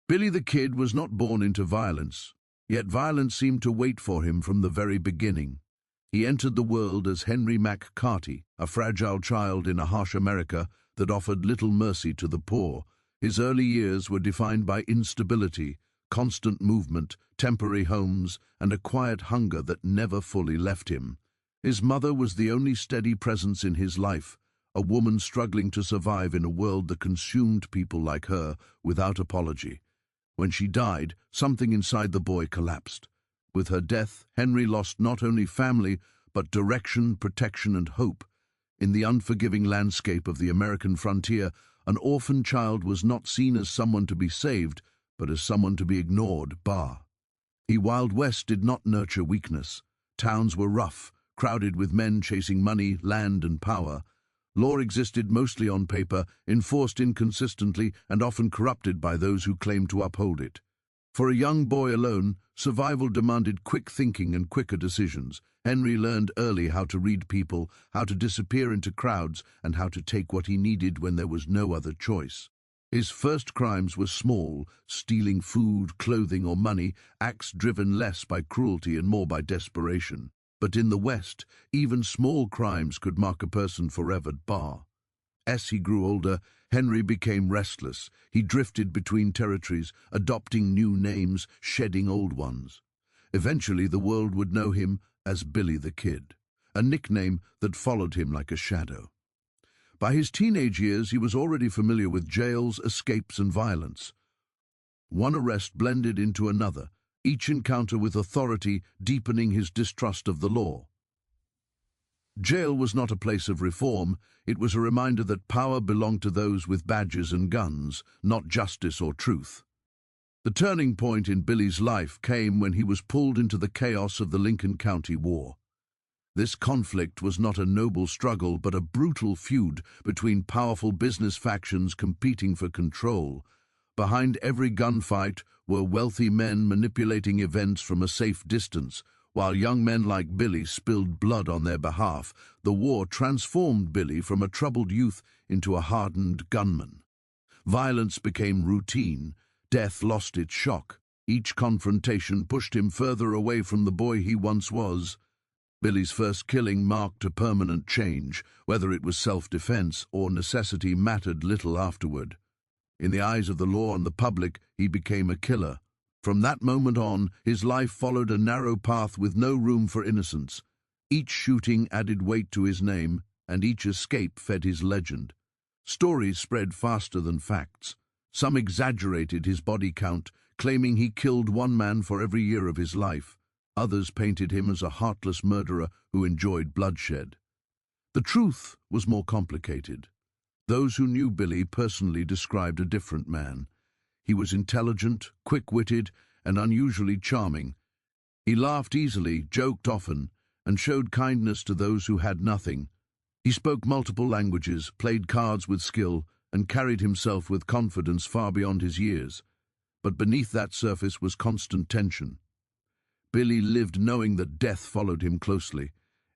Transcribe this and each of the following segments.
Billy the Kid was not born into violence, yet violence seemed to wait for him from the very beginning. He entered the world as Henry McCarty, a fragile child in a harsh America that offered little mercy to the poor. His early years were defined by instability, constant movement, temporary homes, and a quiet hunger that never fully left him. His mother was the only steady presence in his life, a woman struggling to survive in a world that consumed people like her without apology. When she died, something inside the boy collapsed. With her death, Henry lost not only family, but direction, protection, and hope. In the unforgiving landscape of the American frontier, an orphan child was not seen as someone to be saved, but as someone to be ignored. The Wild West did not nurture weakness. Towns were rough, crowded with men chasing money, land, and power. Law existed mostly on paper, enforced inconsistently, and often corrupted by those who claimed to uphold it. For a young boy alone, survival demanded quick thinking and quicker decisions. Henry learned early how to read people, how to disappear into crowds, and how to take what he needed when there was no other choice. His first crimes were small, stealing food, clothing, or money, acts driven less by cruelty and more by desperation. But in the West, even small crimes could mark a person forever. As he grew older, Henry became restless. He drifted between territories, adopting new names, shedding old ones. Eventually, the world would know him as Billy the Kid, a nickname that followed him like a shadow. By his teenage years, he was already familiar with jails, escapes, and violence. One arrest blended into another, each encounter with authority deepening his distrust of the law. Jail was not a place of reform, it was a reminder that power belonged to those with badges and guns, not justice or truth. The turning point in Billy's life came when he was pulled into the chaos of the Lincoln County War. This conflict was not a noble struggle, but a brutal feud between powerful business factions competing for control. Behind every gunfight were wealthy men manipulating events from a safe distance, while young men like Billy spilled blood on their behalf. The war transformed Billy from a troubled youth into a hardened gunman. Violence became routine. Death lost its shock. Each confrontation pushed him further away from the boy he once was. Billy's first killing marked a permanent change. Whether it was self-defense or necessity mattered little afterward. In the eyes of the law and the public, he became a killer. From that moment on, his life followed a narrow path with no room for innocence. Each shooting added weight to his name, and each escape fed his legend. Stories spread faster than facts. Some exaggerated his body count, claiming he killed one man for every year of his life. Others painted him as a heartless murderer who enjoyed bloodshed. The truth was more complicated. Those who knew Billy personally described a different man. He was intelligent, quick-witted, and unusually charming. He laughed easily, joked often, and showed kindness to those who had nothing. He spoke multiple languages, played cards with skill, and carried himself with confidence far beyond his years. But beneath that surface was constant tension. Billy lived knowing that death followed him closely.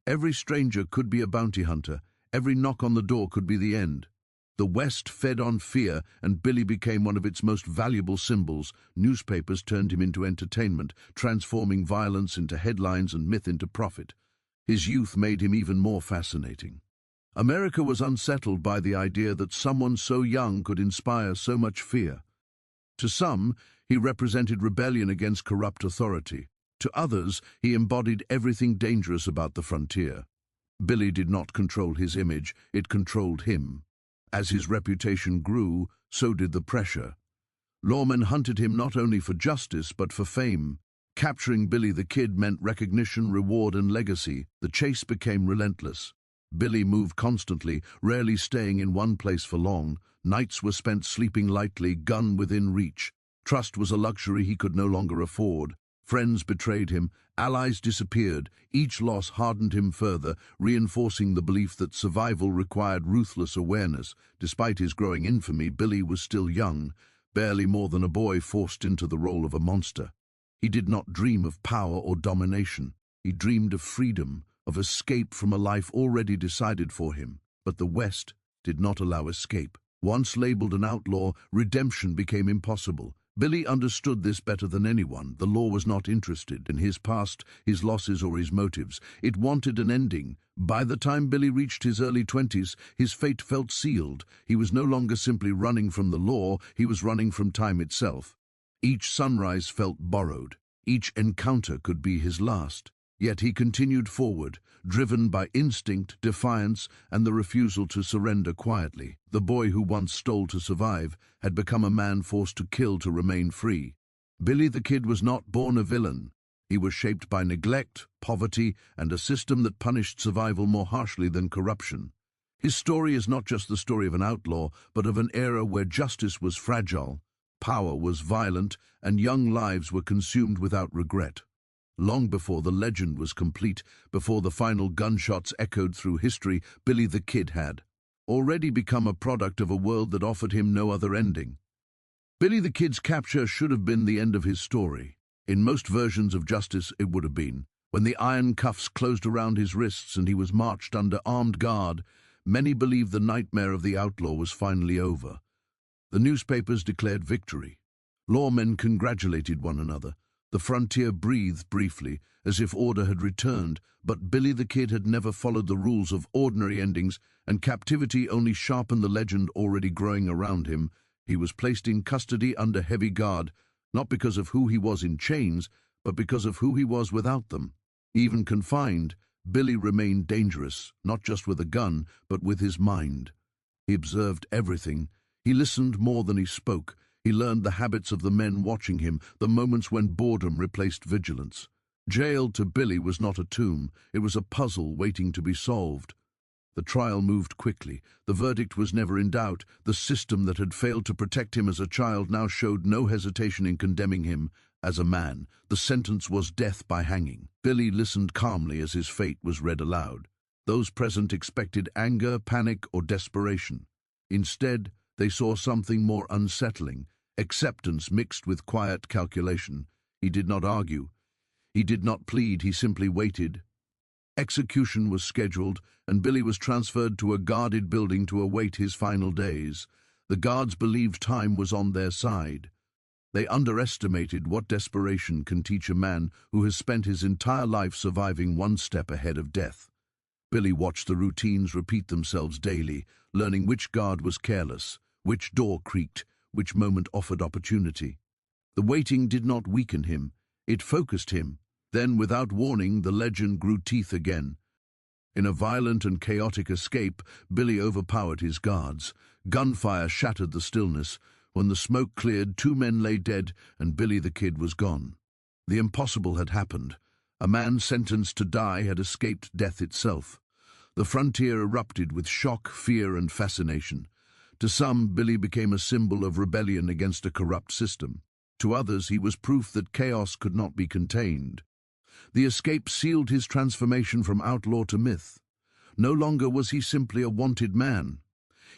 Every stranger could be a bounty hunter. Every knock on the door could be the end. The West fed on fear, and Billy became one of its most valuable symbols. Newspapers turned him into entertainment, transforming violence into headlines and myth into profit. His youth made him even more fascinating. America was unsettled by the idea that someone so young could inspire so much fear. To some, he represented rebellion against corrupt authority. To others, he embodied everything dangerous about the frontier. Billy did not control his image, it controlled him. As his reputation grew, so did the pressure. Lawmen hunted him not only for justice, but for fame. Capturing Billy the Kid meant recognition, reward, and legacy. The chase became relentless. Billy moved constantly, rarely staying in one place for long. Nights were spent sleeping lightly, gun within reach. Trust was a luxury he could no longer afford. Friends betrayed him, allies disappeared. Each loss hardened him further, reinforcing the belief that survival required ruthless awareness. Despite his growing infamy, Billy was still young, barely more than a boy forced into the role of a monster. He did not dream of power or domination. He dreamed of freedom, of escape from a life already decided for him. But the West did not allow escape. Once labeled an outlaw, redemption became impossible. Billy understood this better than anyone. The law was not interested in his past, his losses, or his motives. It wanted an ending. By the time Billy reached his early 20s, his fate felt sealed. He was no longer simply running from the law, he was running from time itself. Each sunrise felt borrowed. Each encounter could be his last. Yet he continued forward, driven by instinct, defiance, and the refusal to surrender quietly. The boy who once stole to survive had become a man forced to kill to remain free. Billy the Kid was not born a villain. He was shaped by neglect, poverty, and a system that punished survival more harshly than corruption. His story is not just the story of an outlaw, but of an era where justice was fragile, power was violent, and young lives were consumed without regret. Long before the legend was complete, before the final gunshots echoed through history, Billy the Kid had already become a product of a world that offered him no other ending. Billy the Kid's capture should have been the end of his story. In most versions of justice, it would have been. When the iron cuffs closed around his wrists and he was marched under armed guard, many believed the nightmare of the outlaw was finally over. The newspapers declared victory. Lawmen congratulated one another. The frontier breathed briefly, as if order had returned, but Billy the Kid had never followed the rules of ordinary endings, and captivity only sharpened the legend already growing around him. He was placed in custody under heavy guard, not because of who he was in chains, but because of who he was without them. Even confined, Billy remained dangerous, not just with a gun, but with his mind. He observed everything. He listened more than he spoke. He learned the habits of the men watching him, the moments when boredom replaced vigilance. Jail to Billy was not a tomb, it was a puzzle waiting to be solved. The trial moved quickly. The verdict was never in doubt. The system that had failed to protect him as a child now showed no hesitation in condemning him as a man. The sentence was death by hanging. Billy listened calmly as his fate was read aloud. Those present expected anger, panic, or desperation. Instead, they saw something more unsettling, acceptance mixed with quiet calculation. He did not argue. He did not plead. He simply waited. Execution was scheduled, and Billy was transferred to a guarded building to await his final days. The guards believed time was on their side. They underestimated what desperation can teach a man who has spent his entire life surviving one step ahead of death. Billy watched the routines repeat themselves daily, learning which guard was careless, which door creaked, which moment offered opportunity. The waiting did not weaken him, it focused him. Then, without warning, the legend grew teeth again. In a violent and chaotic escape, Billy overpowered his guards. Gunfire shattered the stillness. When the smoke cleared, 2 men lay dead, and Billy the Kid was gone. The impossible had happened. A man sentenced to die had escaped death itself. The frontier erupted with shock, fear, and fascination. To some, Billy became a symbol of rebellion against a corrupt system. To others, he was proof that chaos could not be contained. The escape sealed his transformation from outlaw to myth. No longer was he simply a wanted man.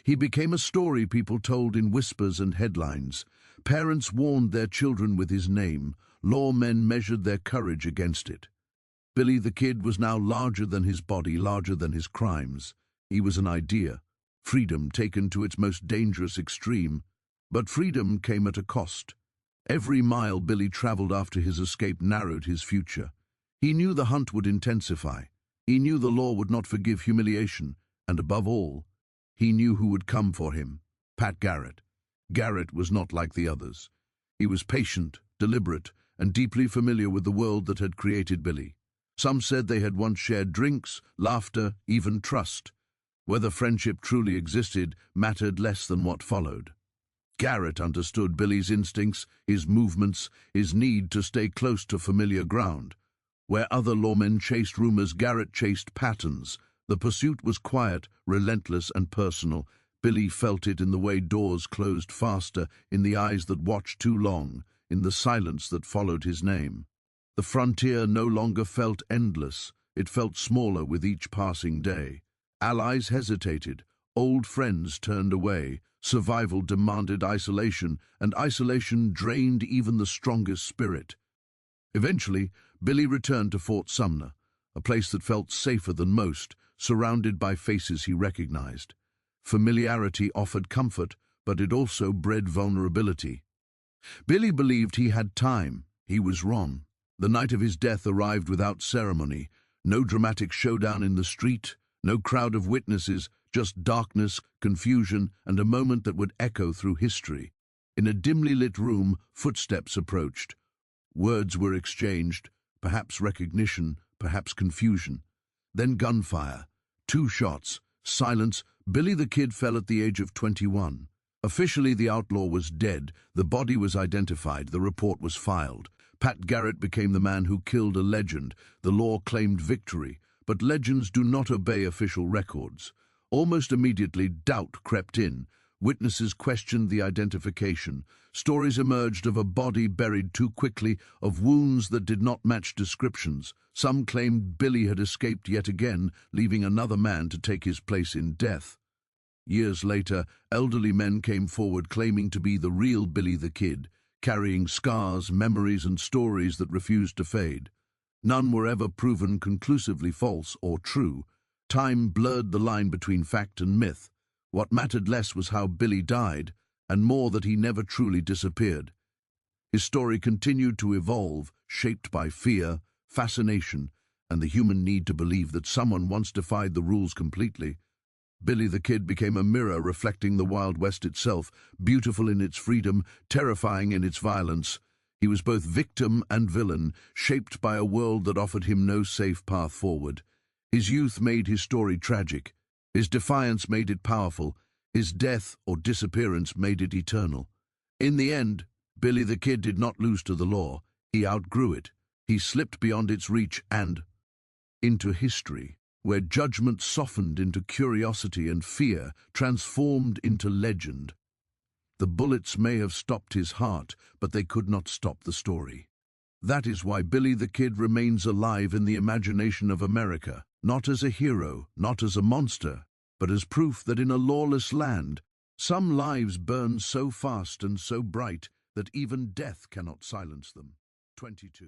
He became a story people told in whispers and headlines. Parents warned their children with his name. Lawmen measured their courage against it. Billy the Kid was now larger than his body, larger than his crimes. He was an idea, freedom taken to its most dangerous extreme. But freedom came at a cost. Every mile Billy traveled after his escape narrowed his future. He knew the hunt would intensify. He knew the law would not forgive humiliation. And above all, he knew who would come for him. Pat Garrett. Garrett was not like the others. He was patient, deliberate, and deeply familiar with the world that had created Billy. Some said they had once shared drinks, laughter, even trust. Whether friendship truly existed mattered less than what followed. Garrett understood Billy's instincts, his movements, his need to stay close to familiar ground. Where other lawmen chased rumors, Garrett chased patterns. The pursuit was quiet, relentless, and personal. Billy felt it in the way doors closed faster, in the eyes that watched too long, in the silence that followed his name. The frontier no longer felt endless. It felt smaller with each passing day. Allies hesitated. Old friends turned away. Survival demanded isolation, and isolation drained even the strongest spirit. Eventually, Billy returned to Fort Sumner, a place that felt safer than most, surrounded by faces he recognized. Familiarity offered comfort, but it also bred vulnerability. Billy believed he had time. He was wrong. The night of his death arrived without ceremony. No dramatic showdown in the street, no crowd of witnesses, just darkness, confusion, and a moment that would echo through history. In a dimly lit room, footsteps approached. Words were exchanged, perhaps recognition, perhaps confusion. Then gunfire. 2 shots. Silence. Billy the Kid fell at the age of 21. Officially, the outlaw was dead. The body was identified. The report was filed. Pat Garrett became the man who killed a legend. The law claimed victory. But legends do not obey official records. Almost immediately, doubt crept in. Witnesses questioned the identification. Stories emerged of a body buried too quickly, of wounds that did not match descriptions. Some claimed Billy had escaped yet again, leaving another man to take his place in death. Years later, elderly men came forward claiming to be the real Billy the Kid, carrying scars, memories, and stories that refused to fade. None were ever proven conclusively false or true. Time blurred the line between fact and myth. What mattered less was how Billy died, and more that he never truly disappeared. His story continued to evolve, shaped by fear, fascination, and the human need to believe that someone once defied the rules completely. Billy the Kid became a mirror reflecting the Wild West itself, beautiful in its freedom, terrifying in its violence. He was both victim and villain, shaped by a world that offered him no safe path forward. His youth made his story tragic. His defiance made it powerful. His death or disappearance made it eternal. In the end, Billy the Kid did not lose to the law. He outgrew it. He slipped beyond its reach and into history, where judgment softened into curiosity and fear transformed into legend. The bullets may have stopped his heart, but they could not stop the story. That is why Billy the Kid remains alive in the imagination of America, not as a hero, not as a monster, but as proof that in a lawless land, some lives burn so fast and so bright that even death cannot silence them. 22.